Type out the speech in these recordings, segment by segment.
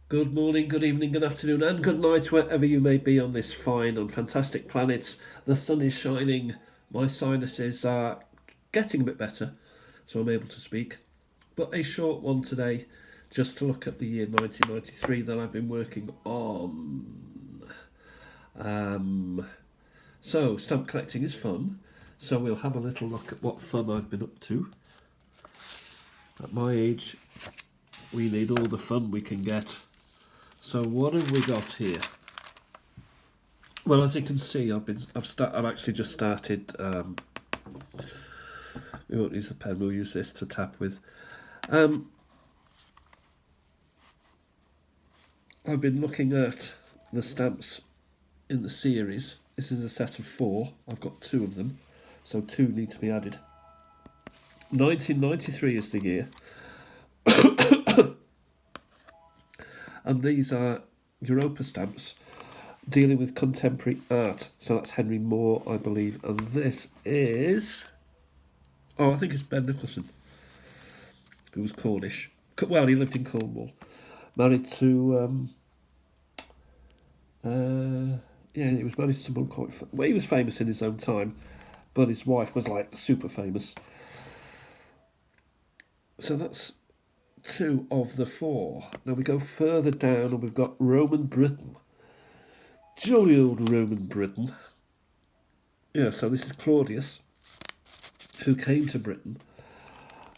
Good morning, good evening, good afternoon, and good night, wherever you may be on this fine and fantastic planet. The sun is shining, my sinuses are getting a bit better, so I'm able to speak. But a short one today, just to look at the year 1993 that I've been working on. Um, stamp collecting is fun, so we'll have a little look at what fun I've been up to. At my age, we need all the fun we can get. So what have we got here? Well, as you can see, I've actually just started. We won't use the pen. We'll use this to tap with. I've been looking at the stamps in the series. This is a set of 4. I've got 2 of them, so 2 need to be added. 1993 is the year, and these are Europa stamps dealing with contemporary art. So that's Henry Moore, I believe, and this is. Oh, I think it's Ben Nicholson, who was Cornish. Well, he lived in Cornwall. Married to. Yeah, he was married to someone quite. Well, he was famous in his own time, but his wife was like super famous. So that's 2 of the 4. Now we go further down and we've got Roman Britain. Jolly old Roman Britain. Yeah, so this is Claudius, who came to Britain.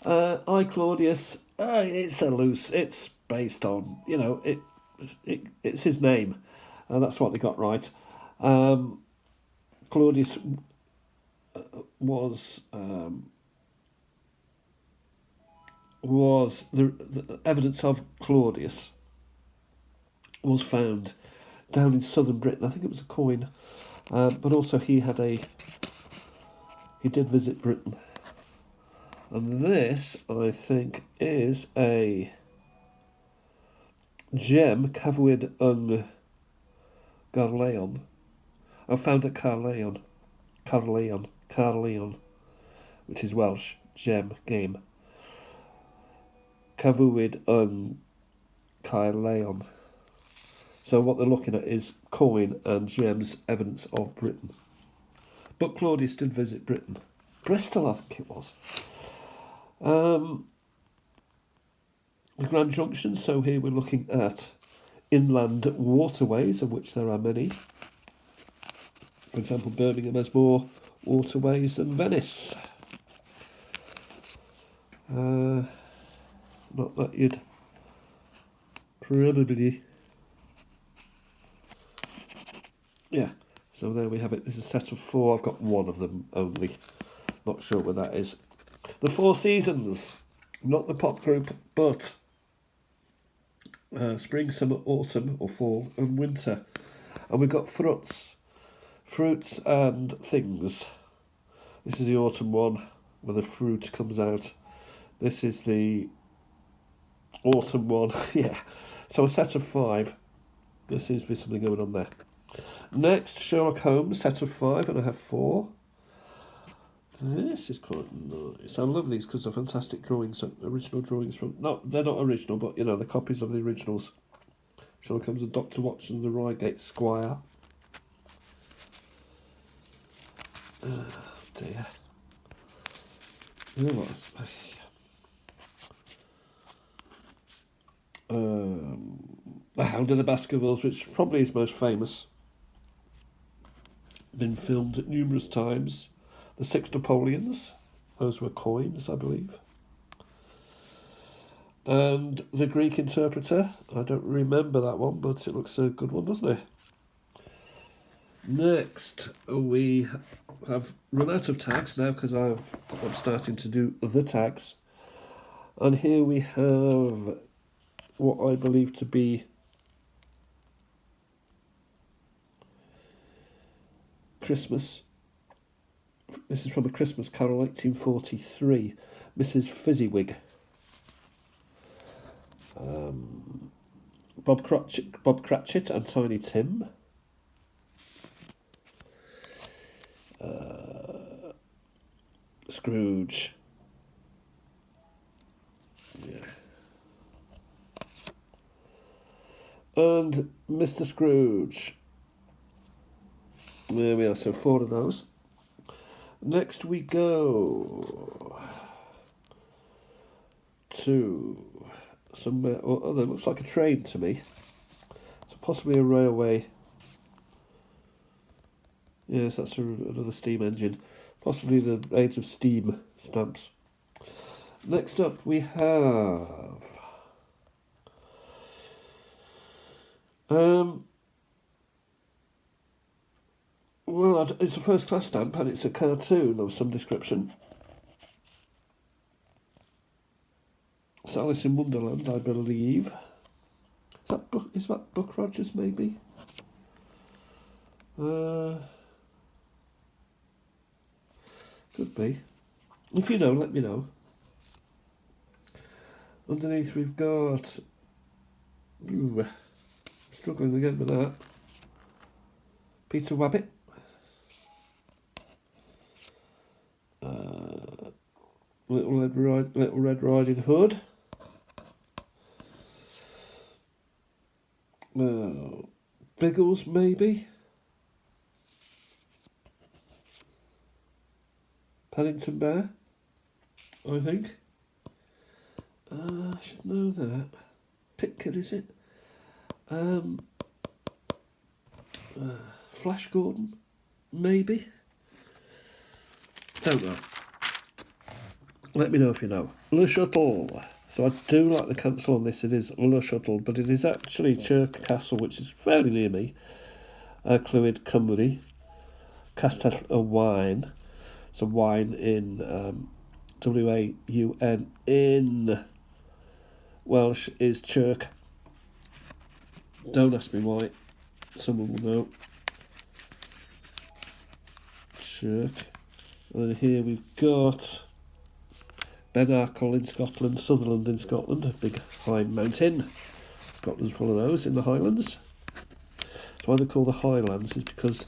I Claudius. It's based on, it's his name. That's what they got right. Claudius was the evidence of Claudius was found down in southern Britain. I think it was a coin, but also he did visit Britain. And this, I think, is a gem, Cafwyd yn Garleon. I found at Carleon, which is Welsh, gem, game. Cafwyd yn Caerleon. So what they're looking at is coin and gems, evidence of Britain. But Claudius did visit Britain. Bristol, I think it was. The Grand Junction, so here we're looking at inland waterways, of which there are many. For example, Birmingham has more waterways than Venice. Not that you'd probably. Yeah, so there we have it. This is a set of 4. I've got 1 of them only. Not sure where that is. The 4 Seasons, not the pop group, but spring, summer, autumn, or fall, and winter. And we've got fruits and things. This is the autumn one, where the fruit comes out. This is the autumn one, yeah. So a set of 5. There seems to be something going on there. Next, Sherlock Holmes, set of 5, and I have 4. This is quite nice. I love these because they're fantastic drawings, original drawings from. No, they're not original, but they're copies of the originals. Sherlock Holmes and Dr. Watson, the Reigate Squire. Oh dear. Who was? The Hound of the Baskervilles, which probably is most famous. Been filmed numerous times. The 6 Napoleons, those were coins, I believe. And The Greek Interpreter, I don't remember that one, but it looks a good one, doesn't it? Next, we have run out of tags now because I'm starting to do the tags. And here we have what I believe to be Christmas. This is from A Christmas Carol, 1843. Mrs. Fezziwig. Bob Cratchit and Tiny Tim. Scrooge. Yeah. and Mr. Scrooge. There we are, so 4 of those. Next we go to somewhere, oh, that looks like a train to me. So possibly a railway. Yes, that's another steam engine. Possibly the age of steam stamps. Next up we have well, it's a first class stamp and it's a cartoon of some description. It's Alice in Wonderland, I believe. Is that Buck Rogers, maybe? Could be. If you know, let me know. Underneath we've got... Ooh, struggling again with that. Peter Wabbit. Little Red Riding Hood. Biggles, maybe. Paddington Bear, I think. I should know that. Pitkin, is it? Flash Gordon, maybe. Don't know. Let me know if you know. Le Shuttle. So I do like the cancel on this. It is Le Shuttle, but it is actually Chirk Castle, which is fairly near me. Clwyd Cymru. Castell y Wine. So wine in W-A-U-N in Welsh is Chirk. Don't ask me why. Someone will know. Chirk. And then here we've got Ben Arkle in Scotland, Sutherland in Scotland, a big high mountain. Scotland's full of those in the Highlands. So why they're called the Highlands is because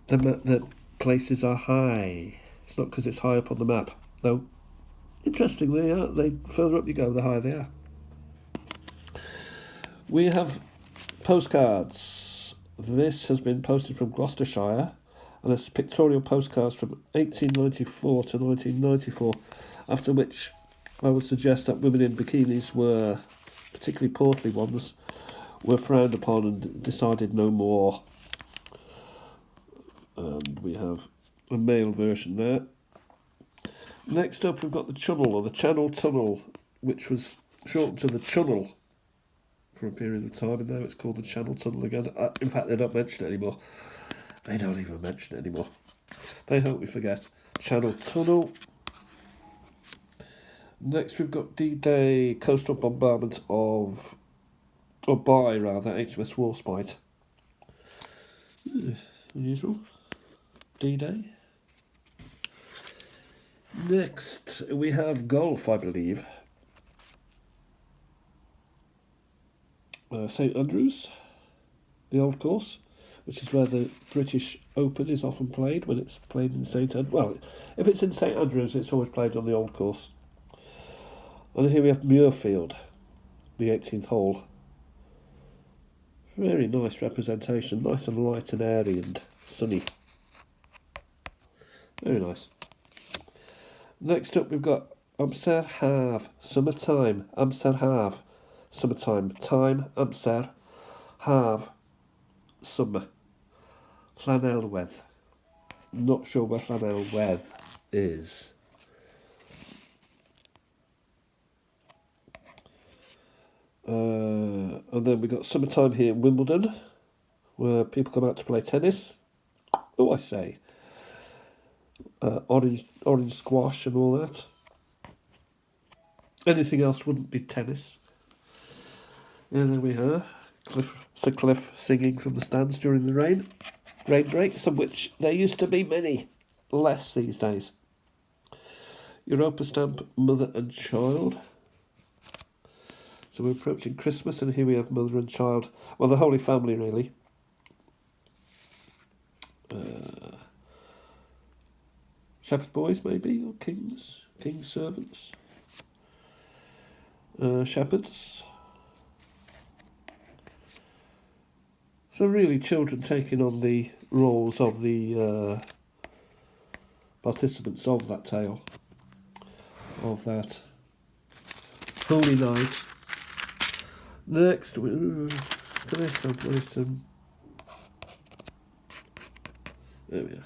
the places are high. It's not because it's high up on the map, though. Interestingly, the further up you go, the higher they are. We have postcards. This has been posted from Gloucestershire, and it's pictorial postcards from 1894 to 1994, after which I would suggest that women in bikinis were, particularly portly ones, were frowned upon and decided no more. And we have a male version there. Next up we've got the Chunnel, or the Channel Tunnel, which was shortened to the Chunnel for a period of time, and now it's called the Channel Tunnel again. In fact, they don't mention it anymore. They don't even mention it anymore. They hope we forget. Channel Tunnel. Next we've got D-Day coastal bombardment of, or by rather, HMS Warspite. Unusual. D-Day. Next we have golf, I believe. St Andrews, the old course, which is where the British Open is often played when it's played in St Andrews. Well, if it's in St Andrews, it's always played on the old course. And here we have Muirfield, the 18th hole. Very nice representation, nice and light and airy and sunny. Very nice. Next up we've got Amser Haf, summertime, Amser Haf, summertime, time, Amser, Haf, summer, Llanelwedd. Not sure where Llanelwedd is. And then we've got summertime here in Wimbledon, where people come out to play tennis. Oh, I say. Orange squash and all that. Anything else wouldn't be tennis. And there we are. Sir Cliff singing from the stands during the rain breaks, of which there used to be many, less these days. Europa stamp, mother and child. So we're approaching Christmas, and here we have mother and child. Well, the Holy Family, really. Shepherd boys, maybe, or kings' servants. Shepherds. So really children taking on the roles of the participants of that tale, of that holy night. Next, can I place them? There we are.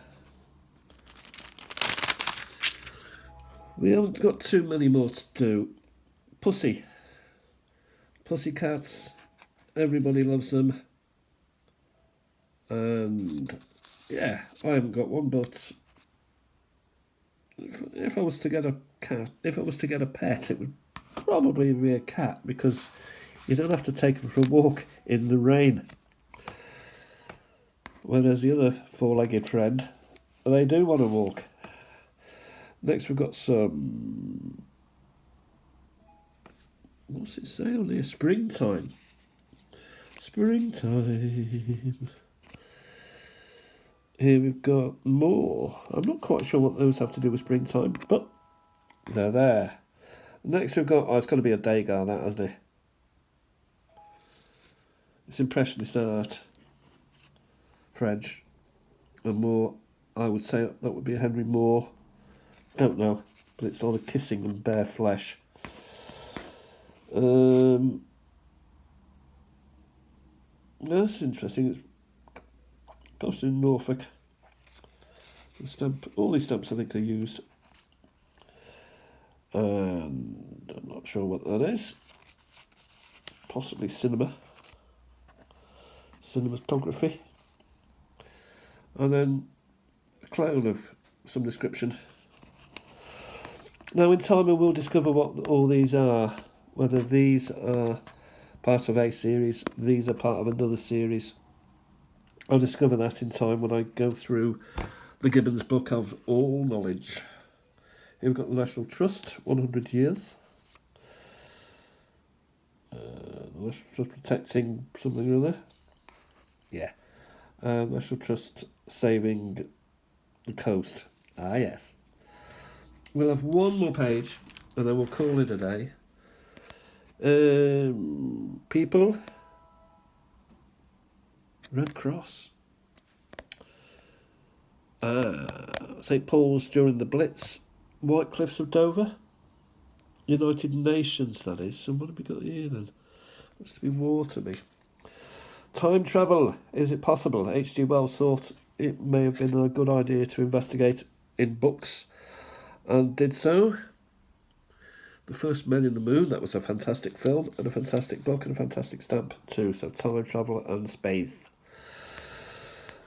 We haven't got too many more to do. Pussy. Pussycats. Everybody loves them. And yeah, I haven't got one, but if I was to get a cat, if I was to get a pet, it would probably be a cat, because you don't have to take them for a walk in the rain. Whereas the other four-legged friend, they do want to walk. Next we've got some... What's it say on here? Springtime. Springtime. Here we've got more. I'm not quite sure what those have to do with springtime, but they're there. Next we've got... Oh, it's got to be a Degas, that, hasn't it? It's Impressionist art. French. And Moore, I would say that would be a Henry Moore. Don't know, but it's a lot of kissing and bare flesh. That's interesting. It's posted in Norfolk. The stamp, all these stamps I think are used. And I'm not sure what that is. Possibly cinema. Cinematography. And then a clown of some description. Now in time I will discover what all these are. Whether these are part of a series, these are part of another series. I'll discover that in time when I go through the Gibbons book of all knowledge. Here we've got the National Trust, 100 years. The National Trust protecting something or other. Yeah. National Trust saving the coast. Ah, yes. We'll have one more page and then we'll call it a day. People. Red Cross. St. Paul's during the Blitz. White Cliffs of Dover. United Nations, that is. So what have we got here then? Looks to be water, me. Time travel. Is it possible? H.G. Wells thought it may have been a good idea to investigate in books, and did so. The First Men in the Moon, that was a fantastic film, and a fantastic book, and a fantastic stamp too. So time travel and space.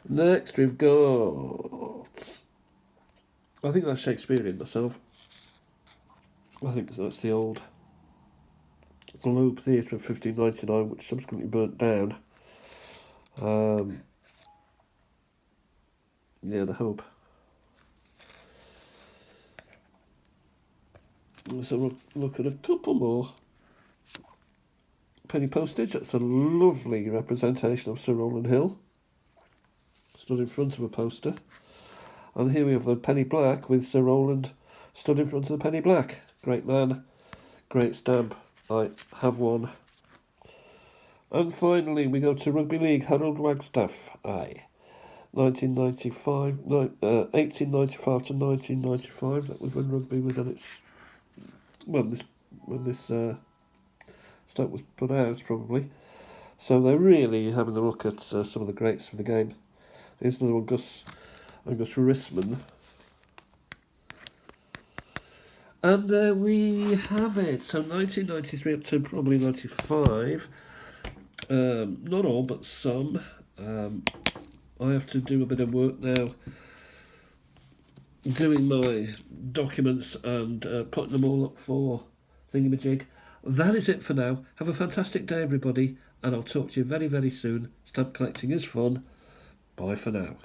Next we've got... I think that's Shakespearean myself. I think that's the old Globe Theatre of 1599, which subsequently burnt down. Yeah, the Hope. So look at a couple more. Penny postage, that's a lovely representation of Sir Rowland Hill. Stood in front of a poster. And here we have the penny black with Sir Rowland stood in front of the penny black. Great man, great stamp. I have one. And finally we go to Rugby League, Harold Wagstaff. 1895 to 1995. That was when rugby was at its... when this stamp was put out, probably. So they're really having a look at some of the greats of the game. Here's another one, Angus Rissman. And there we have it. So 1993 up to probably 95. Not all, but some. I have to do a bit of work now, doing my documents and putting them all up for Thingamajig. That is it for now. Have a fantastic day, everybody, and I'll talk to you very, very soon. Stamp collecting is fun. Bye for now.